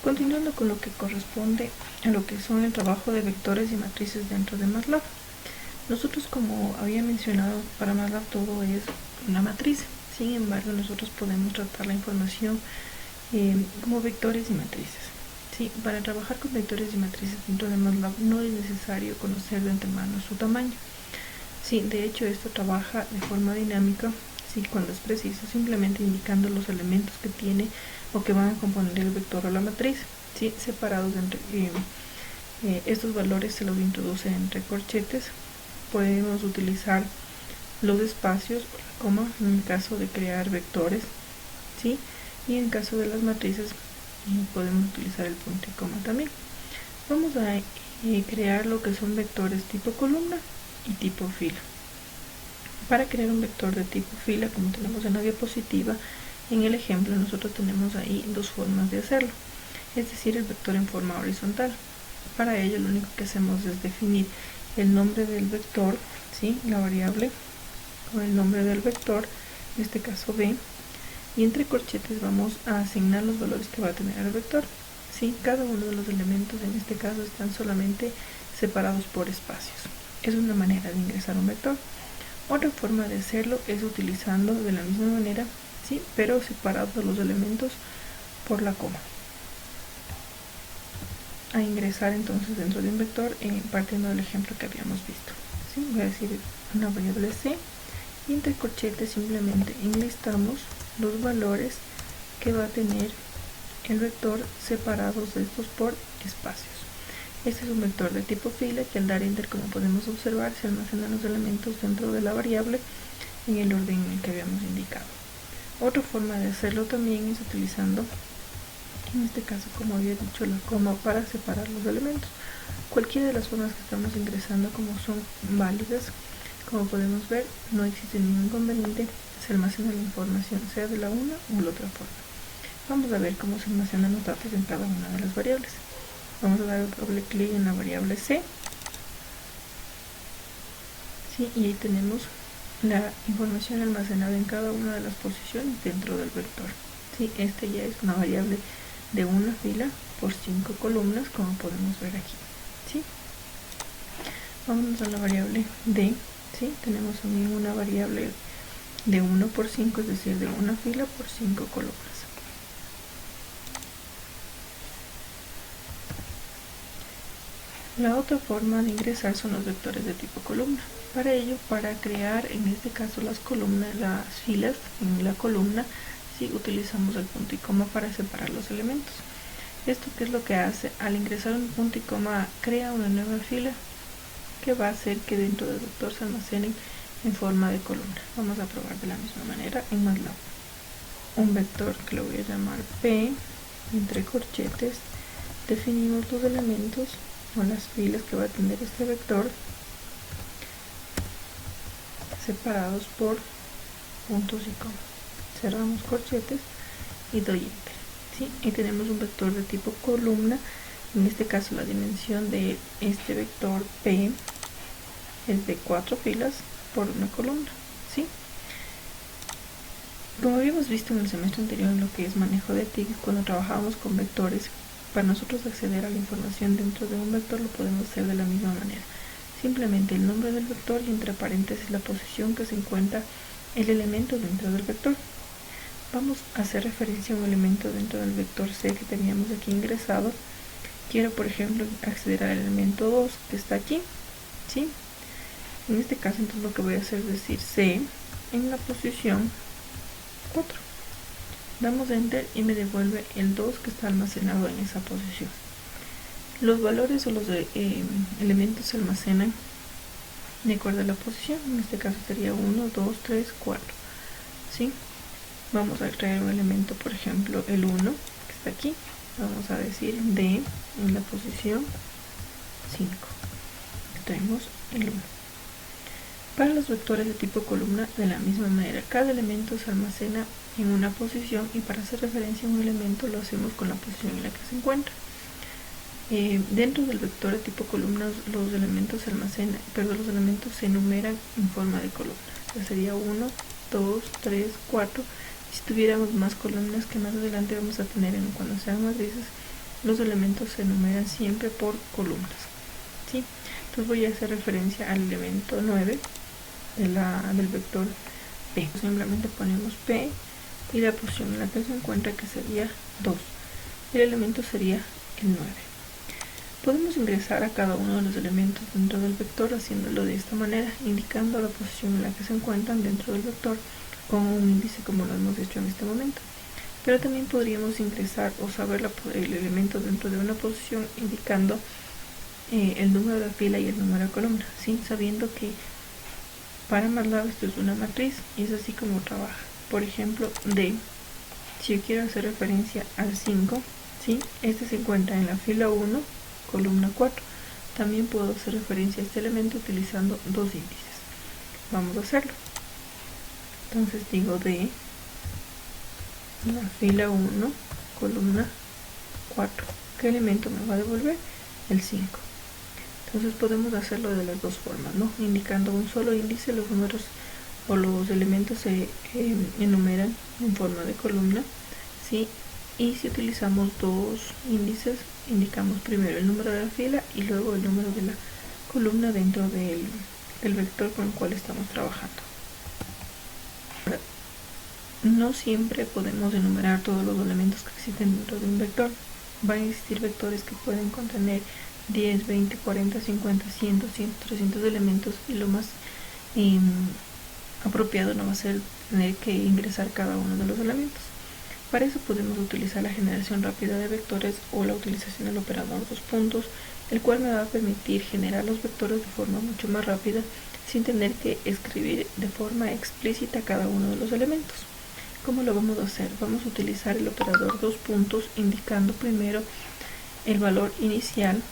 Continuando con lo que corresponde a lo que son el trabajo de vectores y matrices dentro de MATLAB. Nosotros, como había mencionado, para MATLAB todo es una matriz. Sin embargo, nosotros podemos tratar la información como vectores y matrices. Sí, para trabajar con vectores y matrices dentro de MATLAB no es necesario conocer de antemano su tamaño. Sí, de hecho esto trabaja de forma dinámica, sí, cuando es preciso, simplemente indicando los elementos que tiene o que van a componer el vector o la matriz, sí, separados entre estos valores se los introduce entre corchetes. Podemos utilizar los espacios o la coma en el caso de crear vectores, ¿sí? Y en caso de las matrices podemos utilizar el punto y coma también. Vamos a crear lo que son vectores tipo columna y tipo fila. Para crear un vector de tipo fila, como tenemos en la diapositiva, en el ejemplo nosotros tenemos ahí dos formas de hacerlo, es decir, el vector en forma horizontal. Para ello lo único que hacemos es definir el nombre del vector, ¿sí? La variable con el nombre del vector, en este caso b, y entre corchetes vamos a asignar los valores que va a tener el vector, ¿sí? Cada uno de los elementos en este caso están solamente separados por espacios. Es una manera de ingresar un vector. Otra forma de hacerlo es utilizando de la misma manera, ¿sí? Pero separados los elementos por la coma. A ingresar entonces dentro de un vector partiendo del ejemplo que habíamos visto, ¿sí? Voy a decir una variable c y entre corchetes simplemente enlistamos los valores que va a tener el vector separados de estos por espacios. Este es un vector de tipo fila que al dar enter, como podemos observar, se almacenan los elementos dentro de la variable en el orden en el que habíamos indicado. Otra forma de hacerlo también es utilizando, en este caso, como había dicho, la coma para separar los elementos. Cualquiera de las formas que estamos ingresando como son válidas, como podemos ver, no existe ningún inconveniente, se almacena la información sea de la una u la otra forma. Vamos a ver cómo se almacenan los datos en cada una de las variables. Vamos a dar doble clic en la variable c, ¿sí? Y ahí tenemos la información almacenada en cada una de las posiciones dentro del vector, ¿sí? Este ya es una variable de una fila por 5 columnas, como podemos ver aquí, ¿sí? Vamos a la variable d, ¿sí? Tenemos también una variable de 1 por 5, es decir, de una fila por 5 columnas. La otra forma de ingresar son los vectores de tipo columna. Para ello, para crear en este caso las columnas, las filas en la columna, sí, utilizamos el punto y coma para separar los elementos. ¿Esto qué es lo que hace? Al ingresar un punto y coma crea una nueva fila que va a hacer que dentro del vector se almacenen en forma de columna. Vamos a probar de la misma manera en MATLAB. Un vector que lo voy a llamar P, entre corchetes, definimos los elementos o las filas que va a tener este vector separados por puntos y comas. Cerramos corchetes y doy enter, ¿sí? Y tenemos un vector de tipo columna. En este caso la dimensión de este vector P es de 4 filas por una columna, ¿sí? Como habíamos visto en el semestre anterior en lo que es manejo de TIC, cuando trabajábamos con vectores, para nosotros acceder a la información dentro de un vector lo podemos hacer de la misma manera. Simplemente el nombre del vector y entre paréntesis la posición que se encuentra el elemento dentro del vector. Vamos a hacer referencia a un elemento dentro del vector C que teníamos aquí ingresado. Quiero, por ejemplo, acceder al elemento 2 que está aquí, ¿sí? En este caso, entonces lo que voy a hacer es decir C en la posición 4. Damos enter y me devuelve el 2 que está almacenado en esa posición. Los valores o los elementos se almacenan de acuerdo a la posición. En este caso sería 1, 2, 3, 4, ¿sí? Vamos a crear un elemento, por ejemplo el 1 que está aquí. Vamos a decir D en la posición 5. Tenemos el 1. Para los vectores de tipo columna, de la misma manera, cada elemento se almacena en una posición y para hacer referencia a un elemento lo hacemos con la posición en la que se encuentra. Dentro del vector de tipo columna los elementos se enumeran en forma de columnas. Ya sería 1, 2, 3, 4. Si tuviéramos más columnas que más adelante vamos a tener cuando sean matrices, los elementos se enumeran siempre por columnas, ¿sí? Entonces voy a hacer referencia al elemento 9 del vector P. Simplemente ponemos P y la posición en la que se encuentra, que sería 2. El elemento sería el 9. Podemos ingresar a cada uno de los elementos dentro del vector haciéndolo de esta manera, indicando la posición en la que se encuentran dentro del vector con un índice como lo hemos hecho en este momento. Pero también podríamos ingresar o saber el elemento dentro de una posición indicando el número de fila y el número de columna, ¿sí? Sabiendo que para MATLAB esto es una matriz y es así como trabaja. Por ejemplo, D, si yo quiero hacer referencia al 5, ¿sí? Este se encuentra en la fila 1, columna 4. También puedo hacer referencia a este elemento utilizando dos índices. Vamos a hacerlo. Entonces digo D, la fila 1, columna 4. ¿Qué elemento me va a devolver? El 5. Entonces podemos hacerlo de las dos formas, ¿no? Indicando un solo índice, los números o los elementos se enumeran en forma de columna, ¿sí? Y si utilizamos dos índices, indicamos primero el número de la fila y luego el número de la columna dentro del vector con el cual estamos trabajando. No siempre podemos enumerar todos los elementos que existen dentro de un vector. Van a existir vectores que pueden contener 10, 20, 40, 50, 100, 200, 300 elementos y lo más apropiado no va a ser tener que ingresar cada uno de los elementos. Para eso podemos utilizar la generación rápida de vectores o la utilización del operador dos puntos, el cual me va a permitir generar los vectores de forma mucho más rápida sin tener que escribir de forma explícita cada uno de los elementos. ¿Cómo lo vamos a hacer? Vamos a utilizar el operador dos puntos indicando primero el valor inicial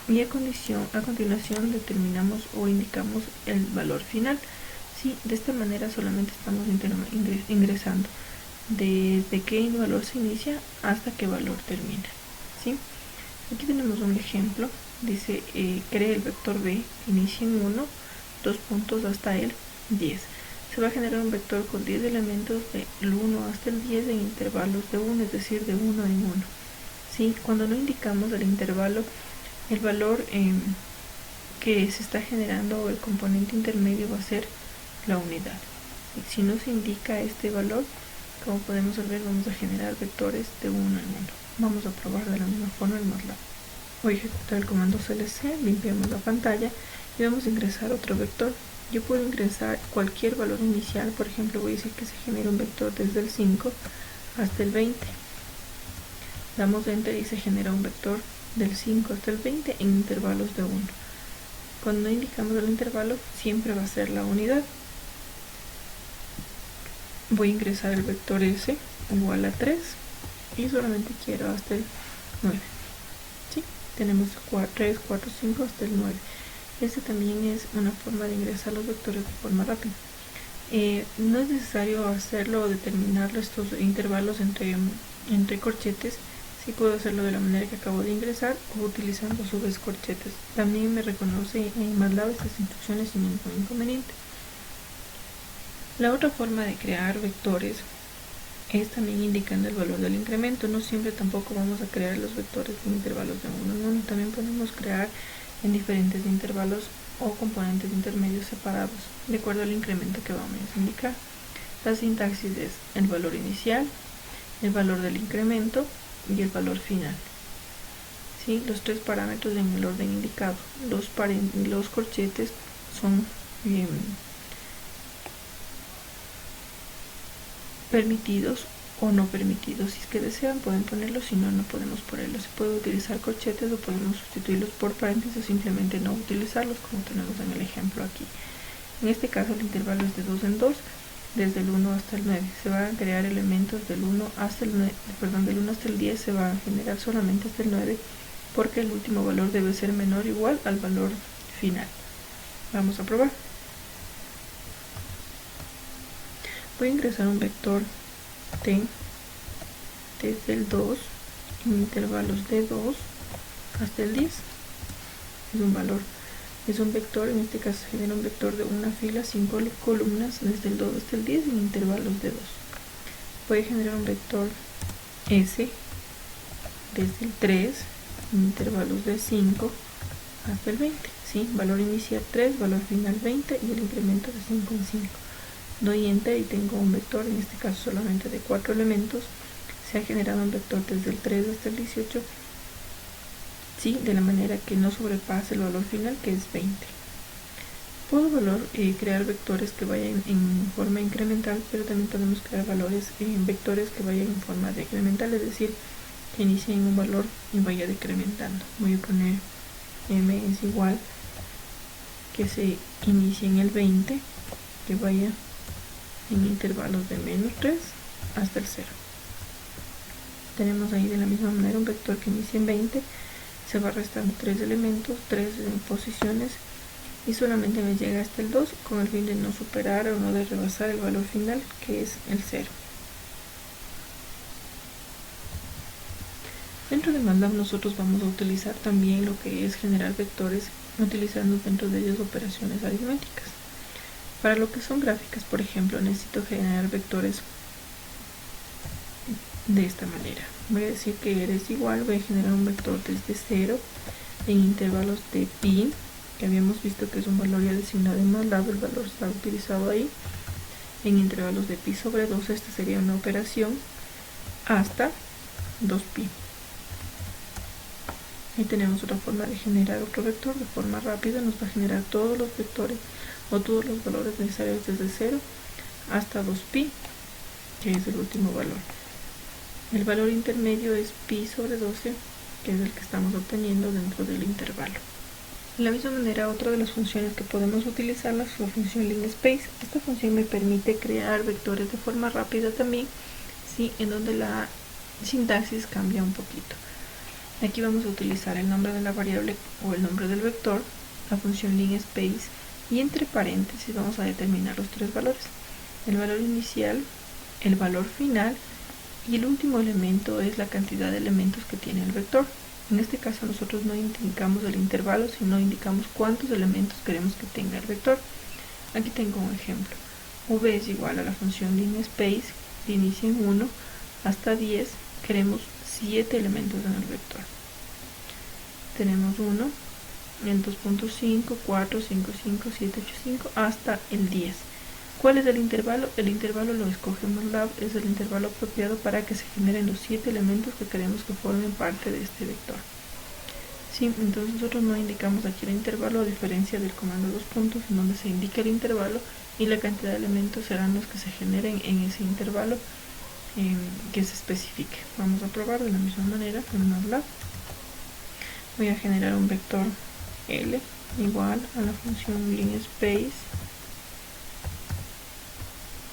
y a continuación determinamos o indicamos el valor final. ¿Sí? De esta manera solamente estamos ingresando desde qué valor se inicia hasta qué valor termina, ¿sí? Aquí tenemos un ejemplo, dice cree el vector B, inicia en 1, 2 puntos hasta el 10. Se va a generar un vector con 10 elementos del 1 hasta el 10 en intervalos de 1, es decir, de 1 en 1. ¿Sí? Cuando no indicamos el intervalo, el valor que se está generando o el componente intermedio va a ser la unidad. Y si no se indica este valor, como podemos ver, vamos a generar vectores de 1 en 1. Vamos a probar de la misma forma el MATLAB. Voy a ejecutar el comando CLC, limpiamos la pantalla y vamos a ingresar otro vector. Yo puedo ingresar cualquier valor inicial, por ejemplo voy a decir que se genera un vector desde el 5 hasta el 20. Damos enter y se genera un vector del 5 hasta el 20 en intervalos de 1. Cuando indicamos el intervalo siempre va a ser la unidad. Voy a ingresar el vector S igual a 3 y solamente quiero hasta el 9. ¿Sí? Tenemos 3, 4, 5 hasta el 9. Este también es una forma de ingresar los vectores de forma rápida. No es necesario hacerlo o determinar estos intervalos entre corchetes. Sí puedo hacerlo de la manera que acabo de ingresar o utilizando a su vez corchetes. También me reconoce en MATLAB estas instrucciones sin ningún inconveniente. La otra forma de crear vectores es también indicando el valor del incremento. No siempre tampoco vamos a crear los vectores en intervalos de 1 en 1. También podemos crear en diferentes intervalos o componentes intermedios separados de acuerdo al incremento que vamos a indicar. La sintaxis es el valor inicial, el valor del incremento y el valor final. ¿Sí? Los tres parámetros en el orden indicado. Los corchetes son permitidos o no permitidos. Si es que desean pueden ponerlos, si no, no podemos ponerlos. Se puede utilizar corchetes o podemos sustituirlos por paréntesis o simplemente no utilizarlos, como tenemos en el ejemplo aquí. En este caso el intervalo es de 2 en 2, desde el 1 hasta el 9. Se van a crear elementos del 1 hasta el 9, del 1 hasta el 10 se va a generar solamente hasta el 9, porque el último valor debe ser menor o igual al valor final. Vamos a probar. Voy a ingresar un vector T desde el 2 en intervalos de 2 hasta el 10. Es un vector, en este caso se genera un vector de una fila 5 columnas desde el 2 hasta el 10 en intervalos de 2. Voy a generar un vector S desde el 3 en intervalos de 5 hasta el 20, ¿sí? Valor inicial 3, valor final 20 y el incremento de 5 en 5. Doy enter y tengo un vector, en este caso solamente de 4 elementos. Se ha generado un vector desde el 3 hasta el 18, ¿sí? De la manera que no sobrepase el valor final, que es 20. Puedo crear vectores que vayan en forma incremental, pero también podemos crear vectores que vayan en forma decremental, es decir, que inicie en un valor y vaya decrementando. Voy a poner m es igual que se inicie en el 20, que vaya en intervalos de menos 3 hasta el 0. Tenemos ahí de la misma manera un vector que inicia en 20, se va restando 3 elementos, 3 posiciones, y solamente me llega hasta el 2 con el fin de no superar o no de rebasar el valor final, que es el 0. Dentro de MATLAB nosotros vamos a utilizar también lo que es generar vectores, utilizando dentro de ellos operaciones aritméticas. Para lo que son gráficas, por ejemplo, necesito generar vectores de esta manera. Voy a decir que eres igual, voy a generar un vector desde 0 en intervalos de pi, que habíamos visto que es un valor ya designado en MATLAB, el valor está utilizado ahí, en intervalos de pi sobre 2, esta sería una operación, hasta 2pi. Ahí tenemos otra forma de generar otro vector de forma rápida, nos va a generar todos los vectores o todos los valores necesarios desde 0 hasta 2pi, que es el último valor. El valor intermedio es pi sobre 12, que es el que estamos obteniendo dentro del intervalo. De la misma manera, otra de las funciones que podemos utilizar es la función linspace. Esta función me permite crear vectores de forma rápida también, ¿sí? En donde la sintaxis cambia un poquito. Aquí vamos a utilizar el nombre de la variable o el nombre del vector, la función linspace, y entre paréntesis vamos a determinar los 3 valores: el valor inicial, el valor final, y el último elemento es la cantidad de elementos que tiene el vector. En este caso nosotros no indicamos el intervalo, sino indicamos cuántos elementos queremos que tenga el vector. Aquí tengo un ejemplo. V es igual a la función linspace, que inicia en 1 hasta 10, queremos 7 elementos en el vector. Tenemos 1, el 2.5, 4, 5, 5, 7, 8, 5, hasta el 10. ¿Cuál es el intervalo? El intervalo lo escoge MATLAB, es el intervalo apropiado para que se generen los 7 elementos que queremos que formen parte de este vector. ¿Sí? Entonces nosotros no indicamos aquí el intervalo, a diferencia del comando 2 puntos, en donde se indica el intervalo y la cantidad de elementos serán los que se generen en ese intervalo que se especifique. Vamos a probar de la misma manera con MATLAB. Voy a generar un vector L igual a la función linspace.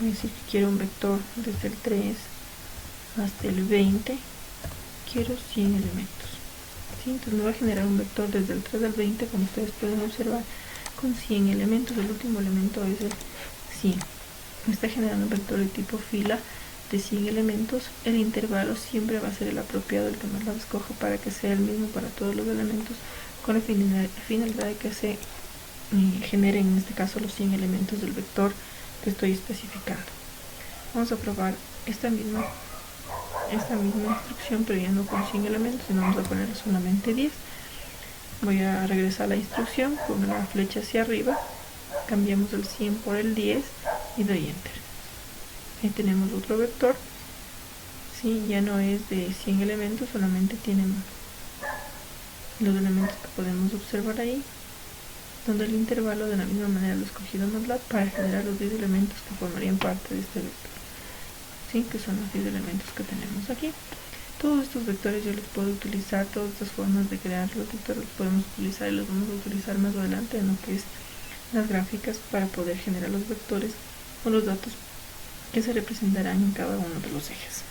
Voy a decir que quiero un vector desde el 3 hasta el 20, quiero 100 elementos. ¿Sí? Entonces me va a generar un vector desde el 3 al 20, como ustedes pueden observar, con 100 elementos. El último elemento es el 100. Me está generando un vector de tipo fila de 100 elementos. El intervalo siempre va a ser el apropiado, el que MATLAB escoja para que sea el mismo para todos los elementos, con la finalidad de que se generen en este caso los 100 elementos del vector que estoy especificando. Vamos a probar esta misma instrucción, pero ya no con 100 elementos, sino vamos a poner solamente 10. Voy a regresar a la instrucción con la flecha hacia arriba, cambiamos el 100 por el 10 y doy enter. Ahí tenemos otro vector, ¿sí? Ya no es de 100 elementos, solamente tienen los elementos que podemos observar ahí, donde el intervalo de la misma manera lo he escogido en MATLAB para generar los 10 elementos que formarían parte de este vector, ¿sí? Que son los 10 elementos que tenemos aquí. Todos estos vectores yo los puedo utilizar, todas estas formas de crear los vectores los podemos utilizar y los vamos a utilizar más adelante en lo que es las gráficas, para poder generar los vectores o los datos que se representarán en cada uno de los ejes.